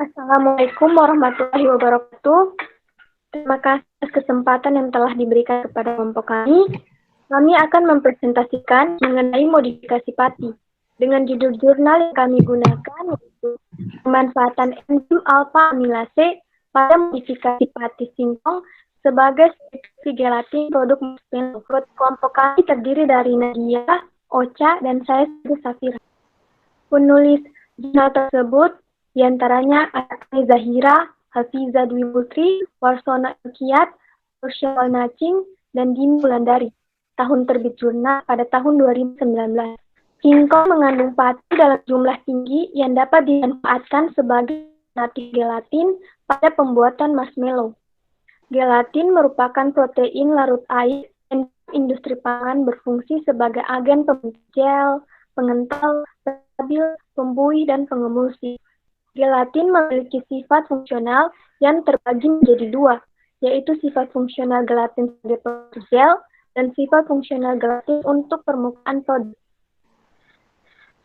Assalamualaikum warahmatullahi wabarakatuh. Terima kasih atas kesempatan yang telah diberikan kepada kelompok kami. Kami akan mempresentasikan mengenai modifikasi pati. Dengan judul jurnal yang kami gunakan yaitu pemanfaatan enzim alpha amilase pada modifikasi pati singkong sebagai substitusi gelatin produk marshmallow. Kelompok kami terdiri dari Nadia, Ocha, dan saya sendiri Safira. Penulis jurnal tersebut diantaranya Asmi Zahira, Hafiza Dwi Putri, Warsono Kiat, Rochelle Nacing, dan Dini Wulandari. Tahun terbit jurnal pada tahun 2019. Singkong mengandung pati dalam jumlah tinggi yang dapat dimanfaatkan sebagai alternatif gelatin pada pembuatan marshmallow. Gelatin merupakan protein larut air dan industri pangan berfungsi sebagai agen pembentuk gel, pengental, stabil, pembuih, dan pengemulsi. Gelatin memiliki sifat fungsional yang terbagi menjadi dua, yaitu sifat fungsional gelatin sebagai produk gel dan sifat fungsional gelatin untuk permukaan produk.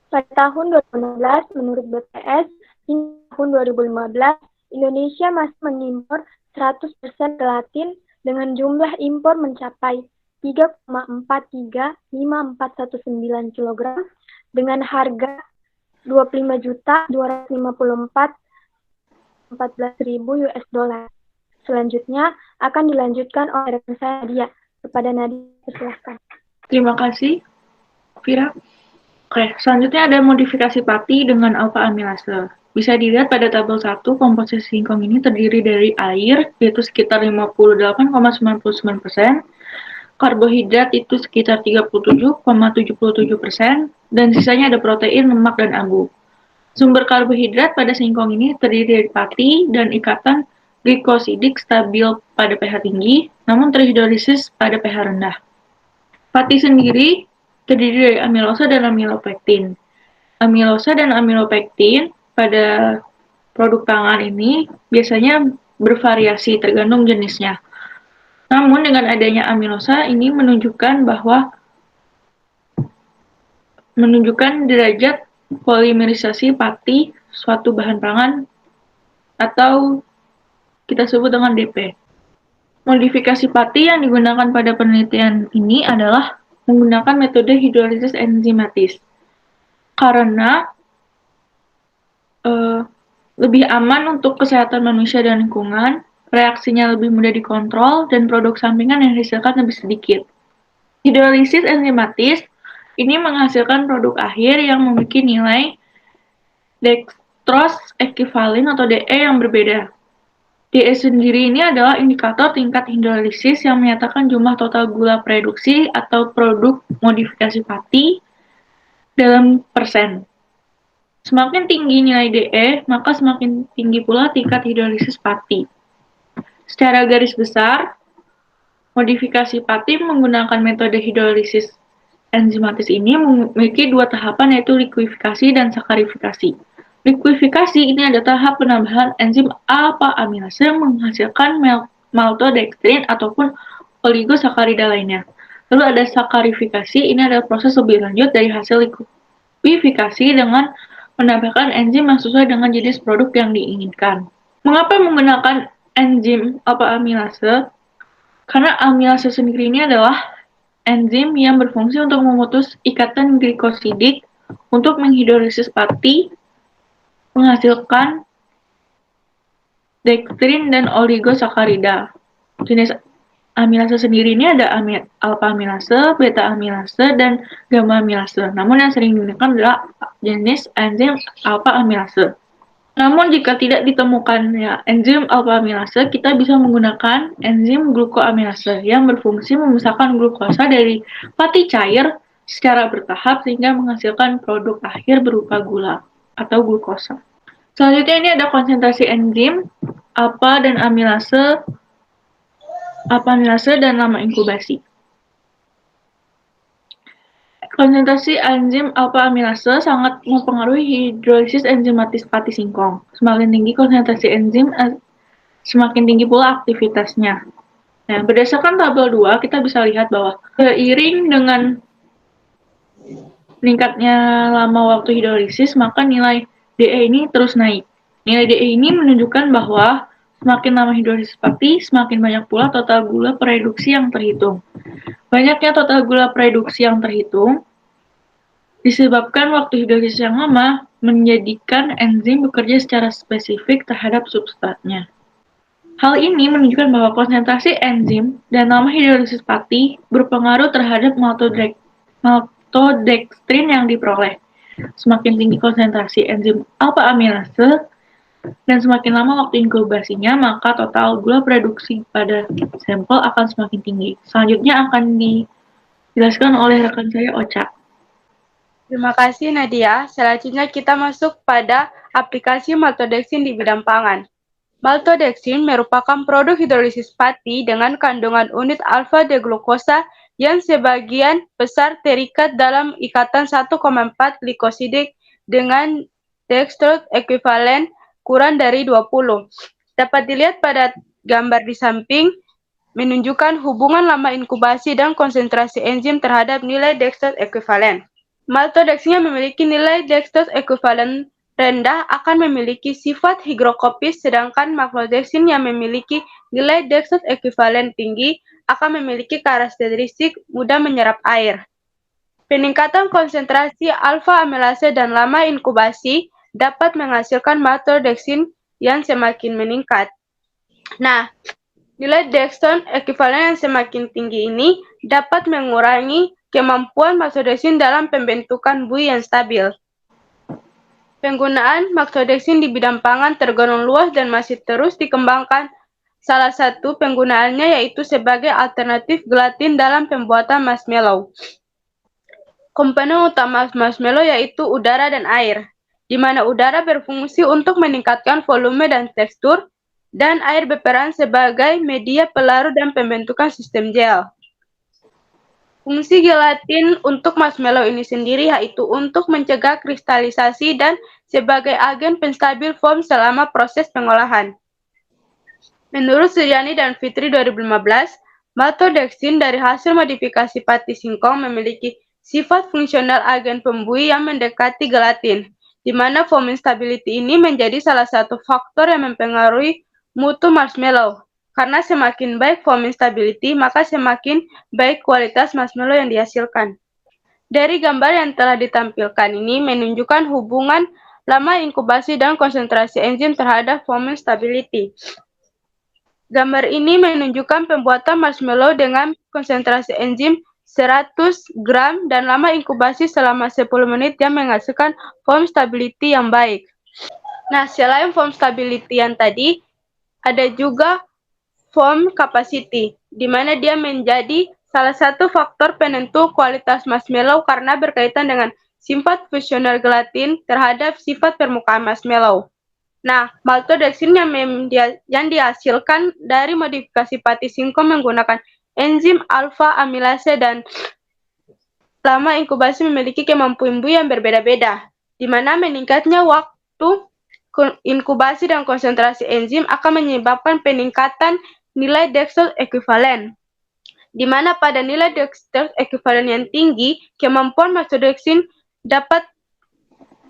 Pada tahun 2016, menurut BPS, hingga tahun 2015, Indonesia masih mengimpor 100% gelatin dengan jumlah impor mencapai 3,43549 kg dengan harga 25.254.014 US dollar. Selanjutnya akan dilanjutkan oleh rekan saya Nadia. Kepada Nadia, silakan. Terima kasih, Vira. Oke, selanjutnya ada modifikasi pati dengan alpha amilase. Bisa dilihat pada tabel 1, komposisi singkong ini terdiri dari air, yaitu sekitar 58,99%, karbohidrat itu sekitar 37,77%, dan sisanya ada protein, lemak, dan abu. Sumber karbohidrat pada singkong ini terdiri dari pati dan ikatan glikosidik stabil pada pH tinggi, namun terhidrolisis pada pH rendah. Pati sendiri terdiri dari amilosa dan amilopektin. Amilosa dan amilopektin pada produk pangan ini biasanya bervariasi tergantung jenisnya. Namun dengan adanya amilosa ini menunjukkan derajat polimerisasi pati suatu bahan pangan atau kita sebut dengan DP. Modifikasi pati yang digunakan pada penelitian ini adalah menggunakan metode hidrolisis enzimatis karena lebih aman untuk kesehatan manusia dan lingkungan, reaksinya lebih mudah dikontrol, dan produk sampingan yang dihasilkan lebih sedikit. Hidrolisis enzimatis ini menghasilkan produk akhir yang memiliki nilai dextrose ekivalen atau DE yang berbeda. DE sendiri ini adalah indikator tingkat hidrolisis yang menyatakan jumlah total gula produksi atau produk modifikasi pati dalam persen. Semakin tinggi nilai DE, maka semakin tinggi pula tingkat hidrolisis pati. Secara garis besar, modifikasi pati menggunakan metode hidrolisis enzimatis ini memiliki dua tahapan, yaitu likuifikasi dan sakarifikasi. Likuifikasi ini adalah tahap penambahan enzim alpha amilase yang menghasilkan maltodextrin ataupun oligosakarida lainnya. Lalu ada sakarifikasi, ini adalah proses lebih lanjut dari hasil likuifikasi dengan menambahkan enzim yang sesuai dengan jenis produk yang diinginkan. Mengapa menggunakan enzim alpha amilase? Karena amilase sendiri ini adalah enzim yang berfungsi untuk memutus ikatan glikosidik untuk menghidrolisis pati, menghasilkan dextrin dan oligosakarida. Jenis amilase sendiri ini ada alpha amilase, beta amilase, dan gamma amilase. Namun yang sering digunakan adalah jenis enzim alpha amilase. Namun jika tidak ditemukannya enzim alpha amilase, kita bisa menggunakan enzim glukoamilase yang berfungsi memisahkan glukosa dari pati cair secara bertahap sehingga menghasilkan produk akhir berupa gula atau glukosa. Selanjutnya ini ada konsentrasi enzim alpha amilase dan lama inkubasi. Konsentrasi enzim alpha amilase sangat mempengaruhi hidrolisis enzimatis pati singkong. Semakin tinggi konsentrasi enzim, semakin tinggi pula aktivitasnya. Nah, berdasarkan tabel 2, kita bisa lihat bahwa seiring dengan meningkatnya lama waktu hidrolisis, maka nilai DE ini terus naik. Nilai DE ini menunjukkan bahwa semakin lama hidrolisis pati, semakin banyak pula total gula produksi yang terhitung. Banyaknya total gula produksi yang terhitung disebabkan waktu hidrolisis yang lama menjadikan enzim bekerja secara spesifik terhadap substratnya. Hal ini menunjukkan bahwa konsentrasi enzim dan lama hidrolisis pati berpengaruh terhadap maltodextrin yang diperoleh. Semakin tinggi konsentrasi enzim alpha amilase dan semakin lama waktu inkubasinya, maka total gula produksi pada sampel akan semakin tinggi. Selanjutnya akan dijelaskan oleh rekan saya, Ocha. Terima kasih Nadia. Selanjutnya kita masuk pada aplikasi maltodextrin di bidang pangan. Maltodextrin merupakan produk hidrolisis pati dengan kandungan unit alfa-D-glukosa yang sebagian besar terikat dalam ikatan 1,4 glikosidik dengan dextrose ekuivalen kurang dari 20. Dapat dilihat pada gambar di samping, menunjukkan hubungan lama inkubasi dan konsentrasi enzim terhadap nilai dextrose ekuivalen. Maltodextrin yang memiliki nilai dextrose ekuivalen rendah akan memiliki sifat higrokopis, sedangkan maltodextrin yang memiliki nilai dextrose ekuivalen tinggi akan memiliki karakteristik mudah menyerap air. Peningkatan konsentrasi alfa amilase dan lama inkubasi dapat menghasilkan maltodextrin yang semakin meningkat. Nah, nilai dextrose ekuivalen yang semakin tinggi ini dapat mengurangi kemampuan maltodextrin dalam pembentukan buih yang stabil. Penggunaan maltodextrin di bidang pangan tergolong luas dan masih terus dikembangkan. Salah satu penggunaannya yaitu sebagai alternatif gelatin dalam pembuatan marshmallow. Komponen utama marshmallow yaitu udara dan air, di mana udara berfungsi untuk meningkatkan volume dan tekstur, dan air berperan sebagai media pelarut dan pembentukan sistem gel. Fungsi gelatin untuk marshmallow ini sendiri yaitu untuk mencegah kristalisasi dan sebagai agen penstabil foam selama proses pengolahan. Menurut Suryani dan Fitri 2015, maltodextrin dari hasil modifikasi pati singkong memiliki sifat fungsional agen pembuih yang mendekati gelatin, di mana foam instability ini menjadi salah satu faktor yang mempengaruhi mutu marshmallow. Karena semakin baik foam instability, maka semakin baik kualitas marshmallow yang dihasilkan. Dari gambar yang telah ditampilkan ini menunjukkan hubungan lama inkubasi dan konsentrasi enzim terhadap foam instability. Gambar ini menunjukkan pembuatan marshmallow dengan konsentrasi enzim 100 gram dan lama inkubasi selama 10 menit yang menghasilkan foam stability yang baik. Nah, selain foam stability yang tadi, ada juga foam capacity, di mana dia menjadi salah satu faktor penentu kualitas marshmallow karena berkaitan dengan sifat fusional gelatin terhadap sifat permukaan marshmallow. Nah, maltodextrin yang dihasilkan dari modifikasi pati singkong menggunakan enzim alfa amilase dan lama inkubasi memiliki kemampuan buih yang berbeda-beda, di mana meningkatnya waktu inkubasi dan konsentrasi enzim akan menyebabkan peningkatan nilai dextrose ekuivalen, di mana pada nilai dextrose ekuivalen yang tinggi, kemampuan maltodextrin dapat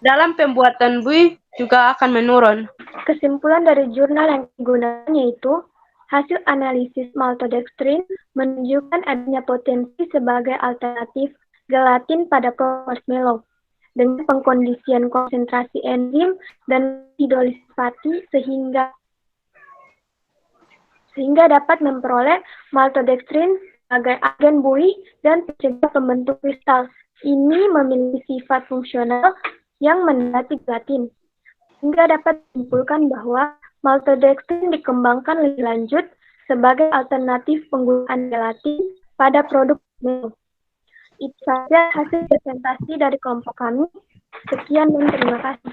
dalam pembuatan buih juga akan menurun. Kesimpulan dari jurnal yang digunakan yaitu hasil analisis maltodextrin menunjukkan adanya potensi sebagai alternatif gelatin pada marshmallow dengan pengkondisian konsentrasi enzim dan hidrolisis pati sehingga dapat memperoleh maltodextrin sebagai agen buih dan mencegah pembentuk kristal. Ini memiliki sifat fungsional yang mendekati gelatin, sehingga dapat disimpulkan bahwa maltodextrin dikembangkan lebih lanjut sebagai alternatif penggunaan gelatin pada produk marshmallow. Itu saja hasil presentasi dari kelompok kami. Sekian dan terima kasih.